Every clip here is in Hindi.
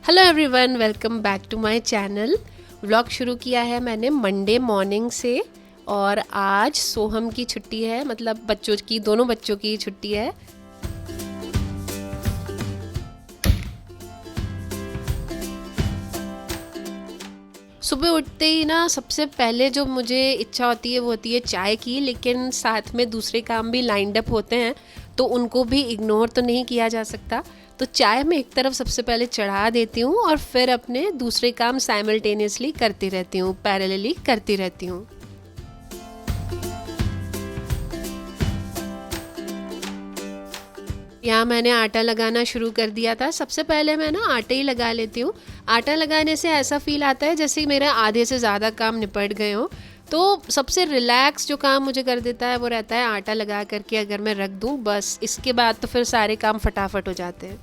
Hello everyone, welcome back to my channel. Vlog शुरू किया है मैंने मंडे मॉर्निंग से और आज सोहम की छुट्टी है, मतलब दोनों बच्चों की छुट्टी है। सुबह उठते ही ना सबसे पहले जो मुझे इच्छा होती है वो होती है चाय की, लेकिन साथ में दूसरे काम भी लाइंड अप होते हैं तो उनको भी इग्नोर तो नहीं किया जा सकता। तो चाय मैं एक तरफ सबसे पहले चढ़ा देती हूँ और फिर अपने दूसरे काम साइमल्टेनियसली करती रहती हूँ, पैरेलली करती रहती हूँ। यहाँ मैंने आटा लगाना शुरू कर दिया था। सबसे पहले मैं ना आटे ही लगा लेती हूँ। आटा लगाने से ऐसा फील आता है जैसे मेरे आधे से ज़्यादा काम निपट गए हों। तो सबसे रिलैक्स जो काम मुझे कर देता है वो रहता है आटा लगा करके अगर मैं रख दूँ, बस इसके बाद तो फिर सारे काम फटाफट हो जाते हैं।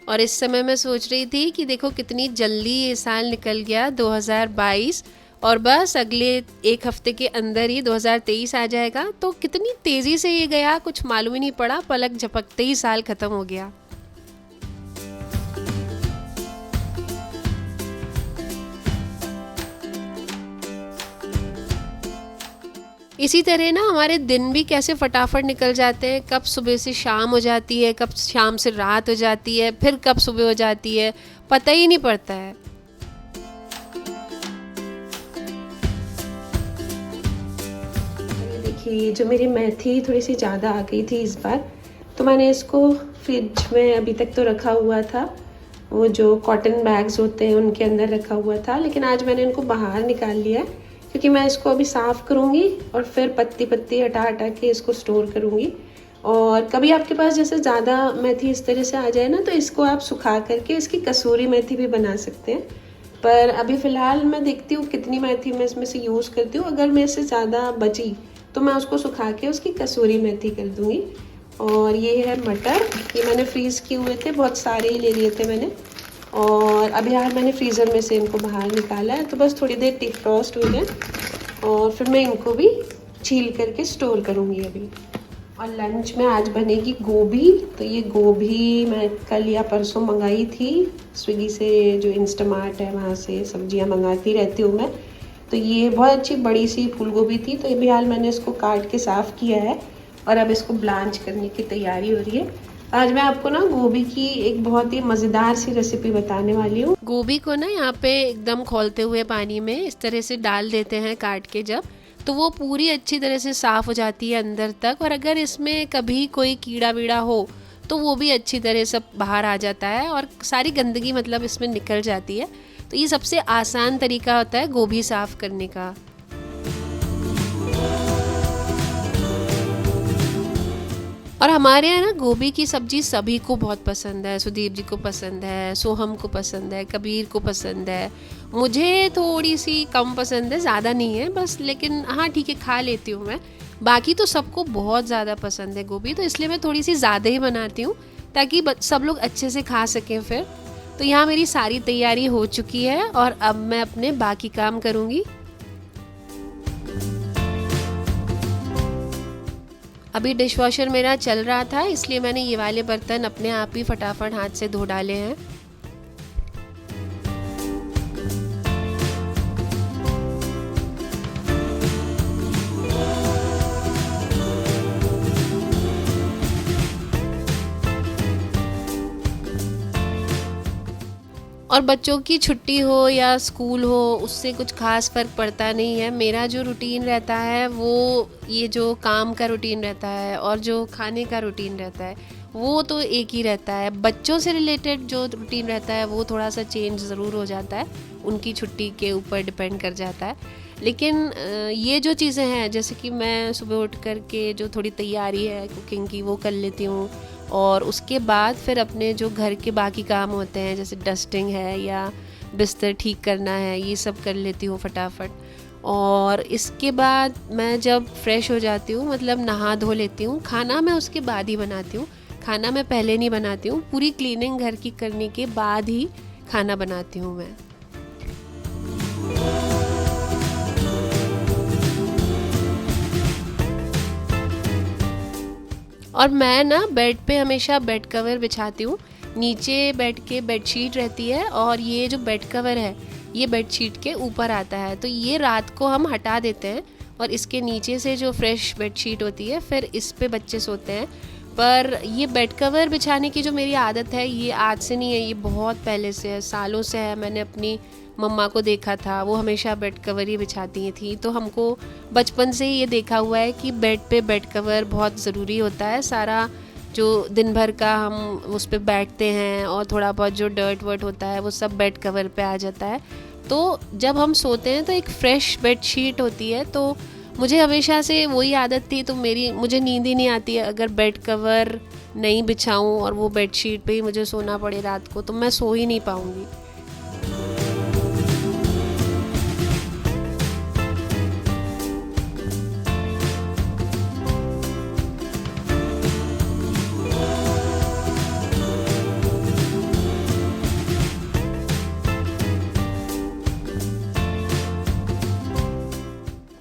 और इस समय मैं सोच रही थी कि देखो कितनी जल्दी ये साल निकल गया 2022, और बस अगले एक हफ्ते के अंदर ही 2023 आ जाएगा। तो कितनी तेज़ी से ये गया कुछ मालूम ही नहीं पड़ा, पलक झपकते ही साल ख़त्म हो गया। इसी तरह ना हमारे दिन भी कैसे फटाफट निकल जाते हैं, कब सुबह से शाम हो जाती है, कब शाम से रात हो जाती है, फिर कब सुबह हो जाती है, पता ही नहीं पड़ता है। ये देखिए, जो मेरी मेथी थोड़ी सी ज़्यादा आ गई थी इस बार, तो मैंने इसको फ्रिज में अभी तक तो रखा हुआ था, वो जो कॉटन बैग्स होते हैं उनके अंदर रखा हुआ था, लेकिन आज मैंने इनको बाहर निकाल लिया है क्योंकि मैं इसको अभी साफ़ करूँगी और फिर पत्ती पत्ती हटा हटा के इसको स्टोर करूँगी। और कभी आपके पास जैसे ज़्यादा मेथी इस तरह से आ जाए ना, तो इसको आप सुखा करके इसकी कसूरी मेथी भी बना सकते हैं। पर अभी फ़िलहाल मैं देखती हूँ कितनी मेथी मैं इसमें से यूज़ करती हूँ। अगर मेरे से ज़्यादा बची तो मैं उसको सुखा के उसकी कसूरी मेथी कर दूँगी। और ये है मटर, ये मैंने फ्रीज़ किए हुए थे, बहुत सारे ही ले लिए थे मैंने, और अभी यार मैंने फ्रीज़र में से इनको बाहर निकाला है। तो बस थोड़ी देर डिफ्रॉस्ट हुई है और फिर मैं इनको भी छील करके स्टोर करूँगी अभी। और लंच में आज बनेगी गोभी। तो ये गोभी मैं कल या परसों मंगाई थी स्विगी से, जो इंस्टामार्ट है वहाँ से सब्जियाँ मंगाती रहती हूँ मैं। तो ये बहुत अच्छी बड़ी सी फूल गोभी थी, तो ये भी हाल मैंने इसको काट के साफ़ किया है और अब इसको ब्लांच करने की तैयारी हो रही है। आज मैं आपको ना गोभी की एक बहुत ही मज़ेदार सी रेसिपी बताने वाली हूँ। गोभी को ना यहाँ पे एकदम खौलते हुए पानी में इस तरह से डाल देते हैं काट के, जब तो वो पूरी अच्छी तरह से साफ़ हो जाती है अंदर तक, और अगर इसमें कभी कोई कीड़ा वीड़ा हो तो वो भी अच्छी तरह से बाहर आ जाता है और सारी गंदगी मतलब इसमें निकल जाती है। तो ये सबसे आसान तरीका होता है गोभी साफ़ करने का। और हमारे यहाँ ना गोभी की सब्ज़ी सभी को बहुत पसंद है। सुदीप जी को पसंद है, सोहम को पसंद है, कबीर को पसंद है, मुझे थोड़ी सी कम पसंद है, ज़्यादा नहीं है बस, लेकिन हाँ ठीक है खा लेती हूँ मैं। बाकी तो सबको बहुत ज़्यादा पसंद है गोभी, तो इसलिए मैं थोड़ी सी ज़्यादा ही बनाती हूँ ताकि सब लोग अच्छे से खा सकें फिर। तो यहाँ मेरी सारी तैयारी हो चुकी है और अब मैं अपने बाकी काम करूँगी। अभी डिशवॉशर मेरा चल रहा था, इसलिए मैंने ये वाले बर्तन अपने आप ही फटाफट हाथ से धो डाले हैं। और बच्चों की छुट्टी हो या स्कूल हो उससे कुछ खास फ़र्क पड़ता नहीं है। मेरा जो रूटीन रहता है वो ये जो काम का रूटीन रहता है और जो खाने का रूटीन रहता है वो तो एक ही रहता है। बच्चों से रिलेटेड जो रूटीन रहता है वो थोड़ा सा चेंज ज़रूर हो जाता है, उनकी छुट्टी के ऊपर डिपेंड कर जाता है। लेकिन ये जो चीज़ें हैं, जैसे कि मैं सुबह उठ कर के जो थोड़ी तैयारी है कुकिंग की वो कर लेती हूँ, और उसके बाद फिर अपने जो घर के बाकी काम होते हैं जैसे डस्टिंग है या बिस्तर ठीक करना है, ये सब कर लेती हूँ फटाफट। और इसके बाद मैं जब फ्रेश हो जाती हूँ, मतलब नहा धो लेती हूँ, खाना मैं उसके बाद ही बनाती हूँ, खाना मैं पहले नहीं बनाती हूँ। पूरी क्लीनिंग घर की करने के बाद ही खाना बनाती हूँ मैं। और मैं ना बेड पे हमेशा बेड कवर बिछाती हूँ। नीचे बेड के बेडशीट रहती है और ये जो बेड कवर है ये बेडशीट के ऊपर आता है, तो ये रात को हम हटा देते हैं और इसके नीचे से जो फ्रेश बेडशीट होती है फिर इस पे बच्चे सोते हैं। पर ये बेड कवर बिछाने की जो मेरी आदत है ये आज से नहीं है, ये बहुत पहले से है, सालों से है। मैंने अपनी मम्मा को देखा था, वो हमेशा बेड कवर ही बिछाती थी, तो हमको बचपन से ही ये देखा हुआ है कि बेड पे बेड कवर बहुत ज़रूरी होता है। सारा जो दिन भर का हम उस पर बैठते हैं और थोड़ा बहुत जो डर्ट वर्ट होता है वो सब बेड कवर पे आ जाता है। तो जब हम सोते हैं तो एक फ़्रेश बेड शीट होती है, तो मुझे हमेशा से वही आदत थी, तो मुझे नींद ही नहीं आती है अगर बेड कवर नहीं बिछाऊं और वो बेड शीट पे ही मुझे सोना पड़े रात को, तो मैं सो ही नहीं पाऊँगी।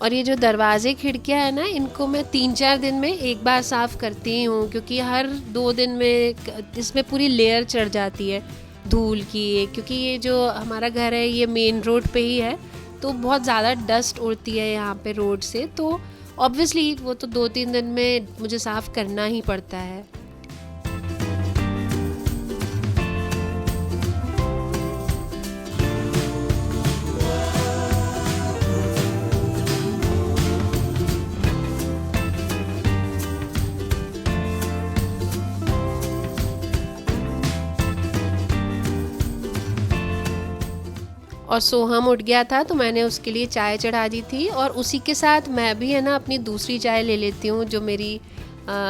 और ये जो दरवाजे खिड़कियाँ है ना, इनको मैं 3-4 दिन में एक बार साफ़ करती हूँ, क्योंकि हर 2 दिन में इसमें पूरी लेयर चढ़ जाती है धूल की। क्योंकि ये जो हमारा घर है ये मेन रोड पे ही है, तो बहुत ज़्यादा डस्ट उड़ती है यहाँ पे रोड से, तो ऑब्वियसली वो तो 2-3 दिन में मुझे साफ़ करना ही पड़ता है। और सोहम उठ गया था तो मैंने उसके लिए चाय चढ़ा दी थी, और उसी के साथ मैं भी है ना अपनी दूसरी चाय ले लेती हूँ, जो मेरी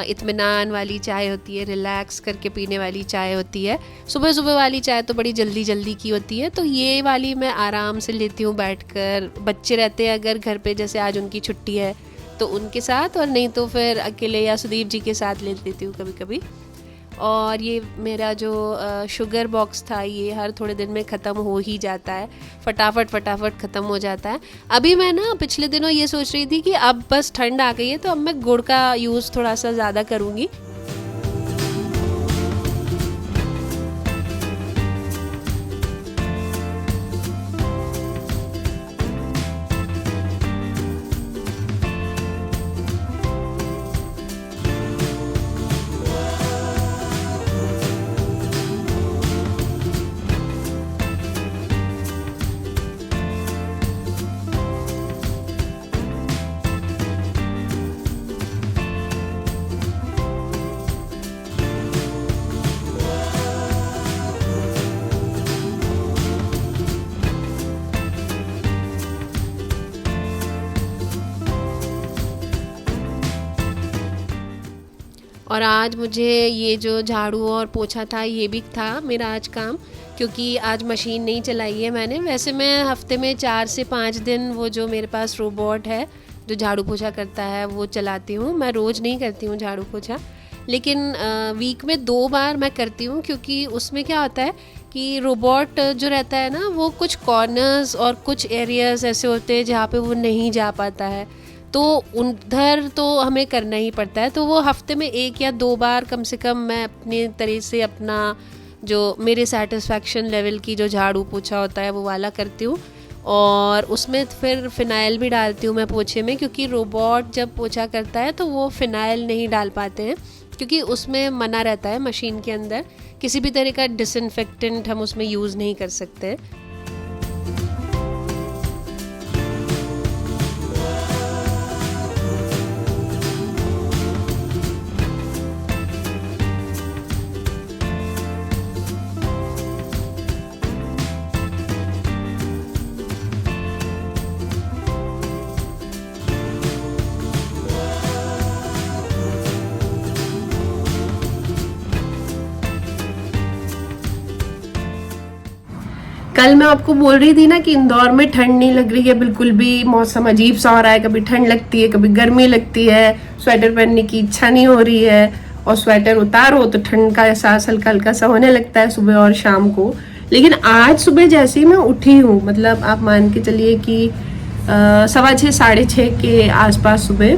इत्मीनान वाली चाय होती है, रिलैक्स करके पीने वाली चाय होती है। सुबह सुबह वाली चाय तो बड़ी जल्दी जल्दी की होती है, तो ये वाली मैं आराम से लेती हूँ बैठकर। बच्चे रहते हैं अगर घर पे, जैसे आज उनकी छुट्टी है तो उनके साथ, और नहीं तो फिर अकेले या सुधीर जी के साथ ले लेती हूँ कभी कभी। और ये मेरा जो शुगर बॉक्स था ये हर थोड़े दिन में ख़त्म हो ही जाता है, फटाफट ख़त्म हो जाता है। अभी मैं ना पिछले दिनों ये सोच रही थी कि अब बस ठंड आ गई है तो अब मैं गुड़ का यूज़ थोड़ा सा ज़्यादा करूँगी। और आज मुझे ये जो झाड़ू और पोछा था ये भी था मेरा आज काम, क्योंकि आज मशीन नहीं चलाई है मैंने। वैसे मैं हफ्ते में 4 से 5 दिन वो जो मेरे पास रोबोट है जो झाड़ू पोछा करता है वो चलाती हूँ। मैं रोज़ नहीं करती हूँ झाड़ू पोछा, लेकिन वीक में 2 बार मैं करती हूँ, क्योंकि उसमें क्या होता है कि रोबोट जो रहता है ना वो कुछ कॉर्नर्स और कुछ एरियाज़ ऐसे होते हैं जहाँ पे वो नहीं जा पाता है, तो उधर तो हमें करना ही पड़ता है। तो वो हफ्ते में 1 या 2 बार कम से कम मैं अपने तरह से अपना जो मेरे सेटिस्फैक्शन लेवल की जो झाड़ू पोछा होता है वो वाला करती हूँ। और उसमें फिर फ़िनाइल भी डालती हूँ मैं पोछे में, क्योंकि रोबोट जब पोछा करता है तो वो फ़िनाइल नहीं डाल पाते हैं, क्योंकि उसमें मना रहता है मशीन के अंदर किसी भी तरह का डिसइंफेक्टेंट हम उसमें यूज़ नहीं कर सकते। कल मैं आपको बोल रही थी ना कि इंदौर में ठंड नहीं लग रही है बिल्कुल भी, मौसम अजीब सा हो रहा है, कभी ठंड लगती है कभी गर्मी लगती है, स्वेटर पहनने की इच्छा नहीं हो रही है, और स्वेटर उतारो तो ठंड का एहसास हल्का हल्का सा होने लगता है सुबह और शाम को। लेकिन आज सुबह जैसे ही मैं उठी हूँ, मतलब आप मान के चलिए कि 6:15 6:30 के आसपास सुबह,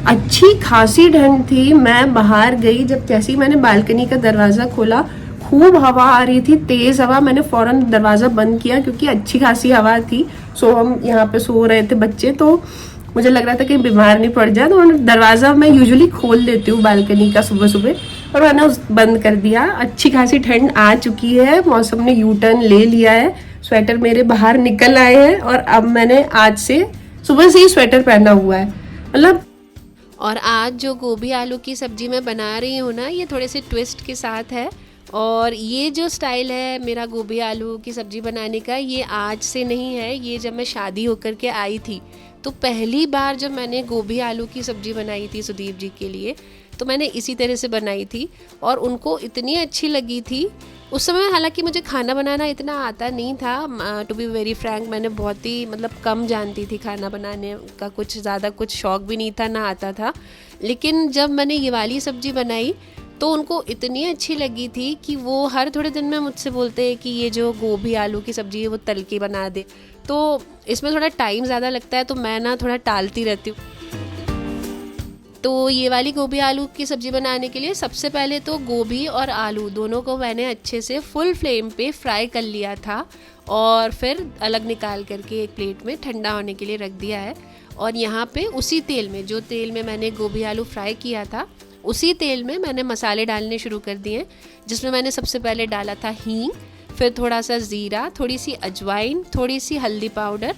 अच्छी खासी ठंड थी। मैं बाहर गई, जब जैसे ही मैंने बालकनी का दरवाज़ा खोला, खूब हवा आ रही थी, तेज़ हवा। मैंने फ़ौरन दरवाज़ा बंद किया क्योंकि अच्छी खासी हवा थी। सो हम यहाँ पे सो रहे थे बच्चे, तो मुझे लग रहा था कि बीमार नहीं पड़ जाए, तो दरवाज़ा मैं यूजुअली खोल देती हूँ बालकनी का सुबह सुबह, और मैंने उस बंद कर दिया। अच्छी खासी ठंड आ चुकी है, मौसम ने यू टर्न ले लिया है, स्वेटर मेरे बाहर निकल आए हैं, और अब मैंने आज से सुबह से ही स्वेटर पहना हुआ है, मतलब। और आज जो गोभी आलू की सब्ज़ी मैं बना रही हूँ ना, ये थोड़े से ट्विस्ट के साथ है। और ये जो स्टाइल है मेरा गोभी आलू की सब्ज़ी बनाने का, ये आज से नहीं है। ये जब मैं शादी होकर के आई थी, तो पहली बार जब मैंने गोभी आलू की सब्ज़ी बनाई थी सुदीप जी के लिए, तो मैंने इसी तरह से बनाई थी और उनको इतनी अच्छी लगी थी। उस समय हालांकि मुझे खाना बनाना इतना आता नहीं था, टू बी वेरी फ्रैंक। मैंने बहुत ही मतलब कम जानती थी खाना बनाने का, कुछ ज़्यादा कुछ शौक़ भी नहीं था, ना आता था। लेकिन जब मैंने ये वाली सब्ज़ी बनाई तो उनको इतनी अच्छी लगी थी कि वो हर थोड़े दिन में मुझसे बोलते हैं कि ये जो गोभी आलू की सब्ज़ी है वो तल के बना दे। तो इसमें थोड़ा टाइम ज़्यादा लगता है, तो मैं ना थोड़ा टालती रहती हूँ। तो ये वाली गोभी आलू की सब्ज़ी बनाने के लिए सबसे पहले तो गोभी और आलू दोनों को मैंने अच्छे से फुल फ्लेम पे फ्राई कर लिया था, और फिर अलग निकाल करके एक प्लेट में ठंडा होने के लिए रख दिया है। और यहाँ पे उसी तेल में, जो तेल में मैंने गोभी आलू फ्राई किया था, उसी तेल में मैंने मसाले डालने शुरू कर दिए, जिसमें मैंने सबसे पहले डाला था हींग, फिर थोड़ा सा ज़ीरा, थोड़ी सी अजवाइन, थोड़ी सी हल्दी पाउडर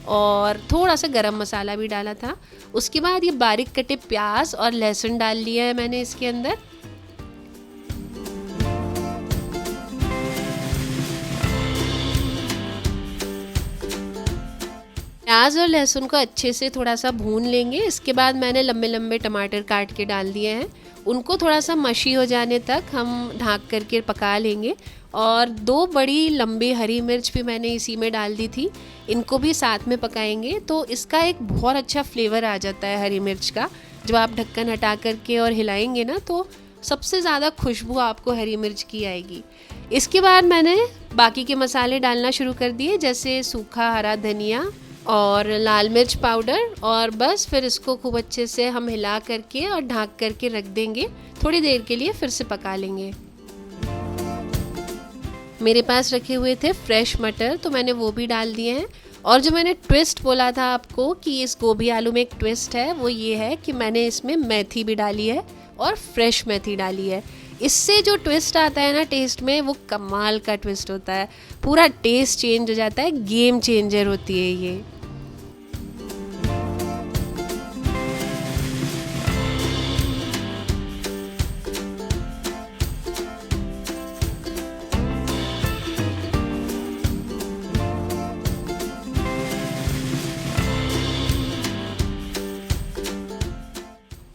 और थोड़ा सा गरम मसाला भी डाला था। उसके बाद ये बारीक कटे प्याज और लहसुन डाल लिया है मैंने इसके अंदर। प्याज और लहसुन को अच्छे से थोड़ा सा भून लेंगे। इसके बाद मैंने लंबे लंबे टमाटर काट के डाल दिए हैं, उनको थोड़ा सा मशी हो जाने तक हम ढक करके पका लेंगे। और 2 बड़ी लंबी हरी मिर्च भी मैंने इसी में डाल दी थी, इनको भी साथ में पकाएंगे। तो इसका एक बहुत अच्छा फ्लेवर आ जाता है हरी मिर्च का। जब आप ढक्कन हटा करके और हिलाएंगे ना, तो सबसे ज़्यादा खुशबू आपको हरी मिर्च की आएगी। इसके बाद मैंने बाकी के मसाले डालना शुरू कर दिए, जैसे सूखा हरा धनिया और लाल मिर्च पाउडर, और बस फिर इसको खूब अच्छे से हम हिला करके और ढक करके रख देंगे। थोड़ी देर के लिए फिर से पका लेंगे। मेरे पास रखे हुए थे फ्रेश मटर, तो मैंने वो भी डाल दिए हैं। और जो मैंने ट्विस्ट बोला था आपको कि इस गोभी आलू में एक ट्विस्ट है, वो ये है कि मैंने इसमें मेथी भी डाली है और फ्रेश मेथी डाली है। इससे जो ट्विस्ट आता है ना टेस्ट में, वो कमाल का ट्विस्ट होता है, पूरा टेस्ट चेंज हो जाता है, गेम चेंजर होती है ये।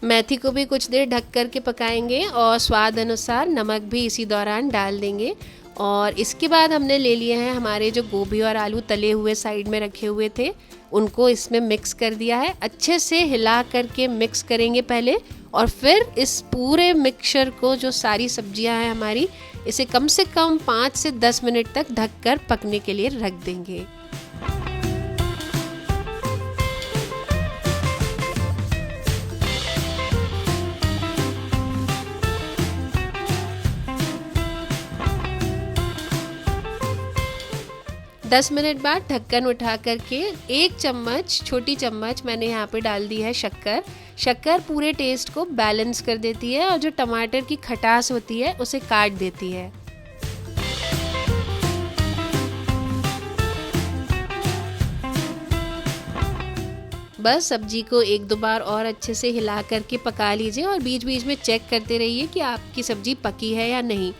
मेथी को भी कुछ देर ढक कर के पकाएंगे और स्वाद अनुसार नमक भी इसी दौरान डाल देंगे। और इसके बाद हमने ले लिए हैं हमारे जो गोभी और आलू तले हुए साइड में रखे हुए थे, उनको इसमें मिक्स कर दिया है। अच्छे से हिला करके मिक्स करेंगे पहले, और फिर इस पूरे मिक्सचर को, जो सारी सब्जियां हैं हमारी, इसे कम से कम 5 से 10 मिनट तक ढक कर पकने के लिए रख देंगे। 10 मिनट बाद ढक्कन उठा करके 1 चम्मच, छोटी चम्मच मैंने यहाँ पे डाल दी है शक्कर। शक्कर पूरे टेस्ट को बैलेंस कर देती है और जो टमाटर की खटास होती है उसे काट देती है। बस सब्जी को 1-2 बार और अच्छे से हिला करके पका लीजिए और बीच बीच में चेक करते रहिए कि आपकी सब्जी पकी है या नहीं।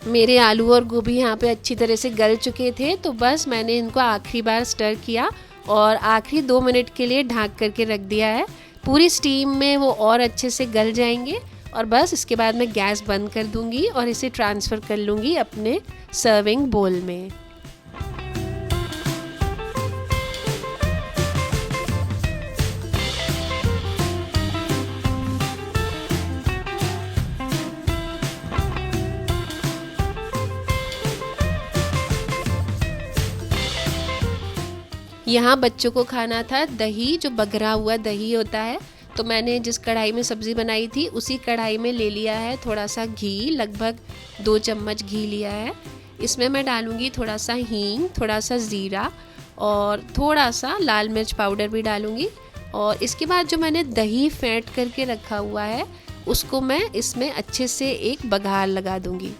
मेरे आलू और गोभी यहाँ पे अच्छी तरह से गल चुके थे, तो बस मैंने इनको आखिरी बार स्टर किया और आखिरी 2 मिनट के लिए ढक करके रख दिया है। पूरी स्टीम में वो और अच्छे से गल जाएंगे और बस इसके बाद मैं गैस बंद कर दूंगी और इसे ट्रांसफ़र कर लूँगी अपने सर्विंग बोल में। यहाँ बच्चों को खाना था दही, जो बघरा हुआ दही होता है। तो मैंने जिस कढ़ाई में सब्ज़ी बनाई थी उसी कढ़ाई में ले लिया है थोड़ा सा घी, लगभग 2 चम्मच घी लिया है। इसमें मैं डालूँगी थोड़ा सा हींग, थोड़ा सा ज़ीरा और थोड़ा सा लाल मिर्च पाउडर भी डालूँगी। और इसके बाद जो मैंने दही फेंट करके रखा हुआ है उसको मैं इसमें अच्छे से एक बघार लगा दूँगी।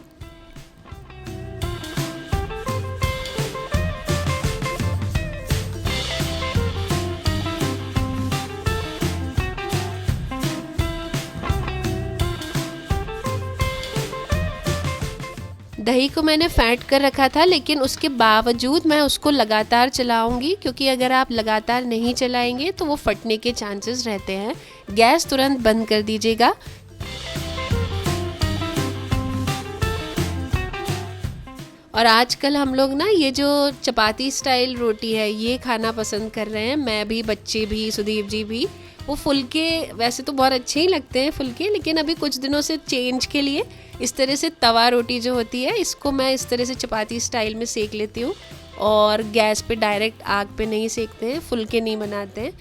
दही को मैंने फेंट कर रखा था, लेकिन उसके बावजूद मैं उसको लगातार चलाऊंगी, क्योंकि अगर आप लगातार नहीं चलाएंगे तो वो फटने के चांसेस रहते हैं। गैस तुरंत बंद कर दीजिएगा। और आजकल हम लोग ना ये जो चपाती स्टाइल रोटी है ये खाना पसंद कर रहे हैं, मैं भी, बच्चे भी, सुदीप जी भी। वो फुलके वैसे तो बहुत अच्छे ही लगते हैं फुलके, लेकिन अभी कुछ दिनों से चेंज के लिए इस तरह से तवा रोटी जो होती है इसको मैं इस तरह से चपाती स्टाइल में सेक लेती हूँ। और गैस पे डायरेक्ट आग पे नहीं सेकते हैं, फुलके नहीं बनाते हैं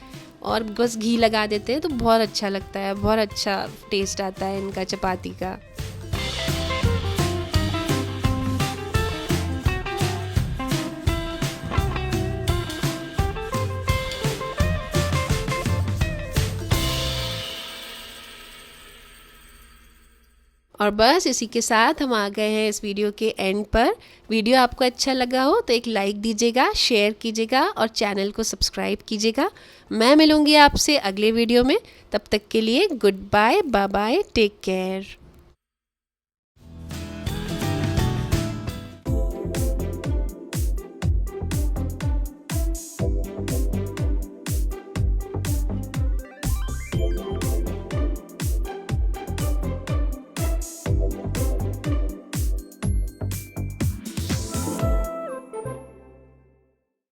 और बस घी लगा देते हैं, तो बहुत अच्छा लगता है, बहुत अच्छा टेस्ट आता है इनका चपाती का। और बस इसी के साथ हम आ गए हैं इस वीडियो के एंड पर। वीडियो आपको अच्छा लगा हो तो एक लाइक दीजिएगा, शेयर कीजिएगा और चैनल को सब्सक्राइब कीजिएगा। मैं मिलूँगी आपसे अगले वीडियो में, तब तक के लिए good bye, bye bye, take care.